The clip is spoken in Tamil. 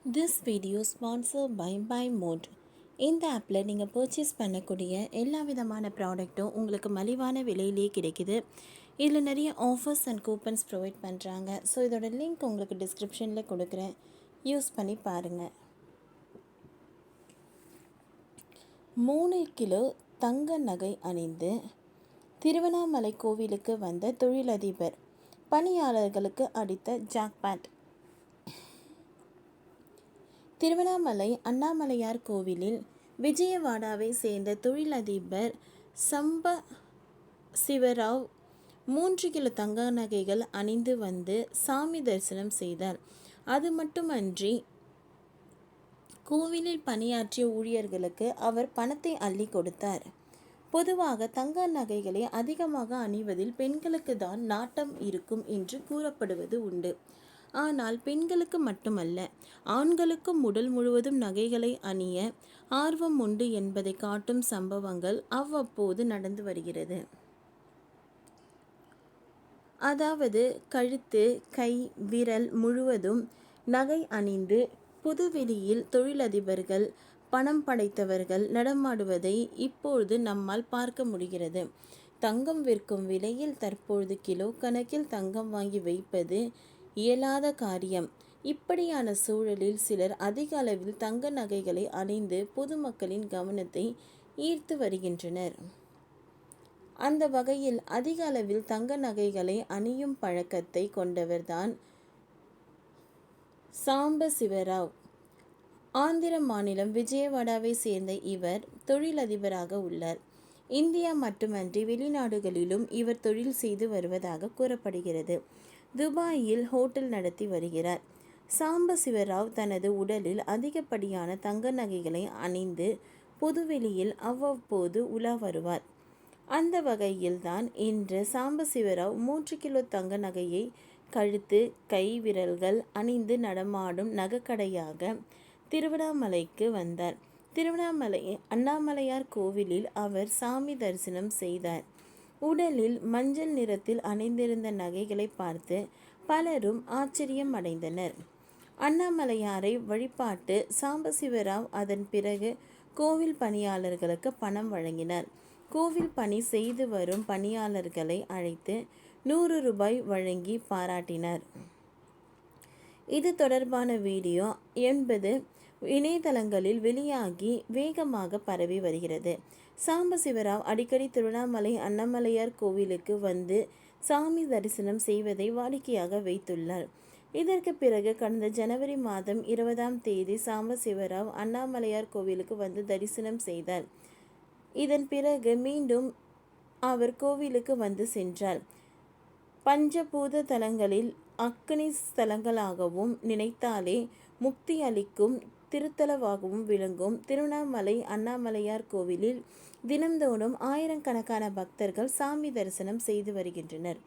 This video sponsor by mod. இந்த ஆப்பில் நீங்கள் பர்ச்சேஸ் பண்ணக்கூடிய எல்லா விதமான ப்ராடக்ட்டும் உங்களுக்கு மலிவான விலையிலேயே கிடைக்குது. இதில் நிறைய ஆஃபர்ஸ் அண்ட் கூப்பன்ஸ் ப்ரொவைட் பண்ணுறாங்க. ஸோ இதோட லிங்க் உங்களுக்கு டிஸ்கிரிப்ஷனில் கொடுக்குறேன், யூஸ் பண்ணி பாருங்கள். 3 கிலோ தங்க நகை அணிந்து திருவண்ணாமலை கோவிலுக்கு வந்த தொழிலதிபர் பணியாளர்களுக்கு அடித்த ஜாக்பாட். திருவண்ணாமலை அண்ணாமலையார் கோவிலில் விஜயவாடாவை சேர்ந்த தொழிலதிபர் சம்ப சிவராவ் 3 கிலோ தங்க நகைகள் அணிந்து வந்து சாமி தரிசனம் செய்தார். அது மட்டுமன்றி கோவிலில் பணியாற்றிய ஊழியர்களுக்கு அவர் பணத்தை அள்ளி கொடுத்தார். பொதுவாக தங்க நகைகளை அதிகமாக அணிவதில் பெண்களுக்கு தான் நாட்டம் இருக்கும் என்று கூறப்படுவது உண்டு. ஆனால் பெண்களுக்கு மட்டுமல்ல, ஆண்களுக்கும் உடல் முழுவதும் நகைகளை அணிய ஆர்வம் உண்டு என்பதை காட்டும் சம்பவங்கள் அவ்வப்போது நடந்து வருகிறது. அதாவது கழுத்து, கை, விரல் முழுவதும் நகை அணிந்து பொதுவெளியில் தொழிலதிபர்கள், பணம் படைத்தவர்கள் நடமாடுவதை இப்பொழுது நம்மால் பார்க்க முடிகிறது. தங்கம் விற்கும் விலையில் தற்பொழுது கிலோ கணக்கில் தங்கம் வாங்கி வைப்பது இயலாத காரியம். இப்படியான சூழலில் சிலர் அதிக அளவில் தங்க நகைகளை அணிந்து பொதுமக்களின் கவனத்தை ஈர்த்து வருகின்றனர். அந்த வகையில் அதிக அளவில் தங்க நகைகளை அணியும் பழக்கத்தை கொண்டவர்தான் சாம்ப சிவராவ். ஆந்திர மாநிலம் விஜயவாடாவை சேர்ந்த இவர் தொழிலதிபராக உள்ளார். இந்தியா மட்டுமன்றி வெளிநாடுகளிலும் இவர் தொழில் செய்து வருவதாக கூறப்படுகிறது. துபாயில் ஹோட்டல் நடத்தி வருகிறார். சாம்ப சிவராவ் தனது உடலில் அதிகப்படியான தங்க நகைகளை அணிந்து பொதுவெளியில் அவ்வப்போது உலா வருவார். அந்த வகையில்தான் இன்று சாம்ப சிவராவ் 3 கிலோ தங்க நகையை கழுத்து, கை, விரல்கள் அணிந்து நடமாடும் நகைக்கடையாக திருவண்ணாமலைக்கு வந்தார். திருவண்ணாமலை அண்ணாமலையார் கோவிலில் அவர் சாமி தரிசனம் செய்தார். உடலில் மஞ்சள் நிறத்தில் அணிந்திருந்த நகைகளை பார்த்து பலரும் ஆச்சரியம் அடைந்தனர். அண்ணாமலையாரை வழிபாட்டு சாம்பசிவராவ் அதன் பிறகு கோவில் பணியாளர்களுக்கு பணம் வழங்கினார். கோவில் பணி செய்து வரும் பணியாளர்களை அழைத்து 100 ரூபாய் வழங்கி பாராட்டினார். இது தொடர்பான வீடியோ என்பது இணையதளங்களில் வெளியாகி வேகமாக பரவி வருகிறது. சாம்ப சிவராவ் அடிக்கடி திருவண்ணாமலை அண்ணாமலையார் கோவிலுக்கு வந்து சாமி தரிசனம் செய்வதை வாடிக்கையாக வைத்துள்ளார். இதற்கு பிறகு கடந்த ஜனவரி மாதம் 20ஆம் தேதி சாம்ப சிவராவ் அண்ணாமலையார் கோவிலுக்கு வந்து தரிசனம் செய்தார். இதன் பிறகு மீண்டும் அவர் கோவிலுக்கு வந்து சென்றார். பஞ்சபூத தலங்களில் அக்னி ஸ்தலங்களாகவும் நினைத்தாலே முக்தி அளிக்கும் திருத்தலவாகவும் விளங்கும் திருவண்ணாமலை அண்ணாமலையார் கோவிலில் தினம்தோறும் ஆயிரக்கணக்கான பக்தர்கள் சாமி தரிசனம் செய்து வருகின்றனர்.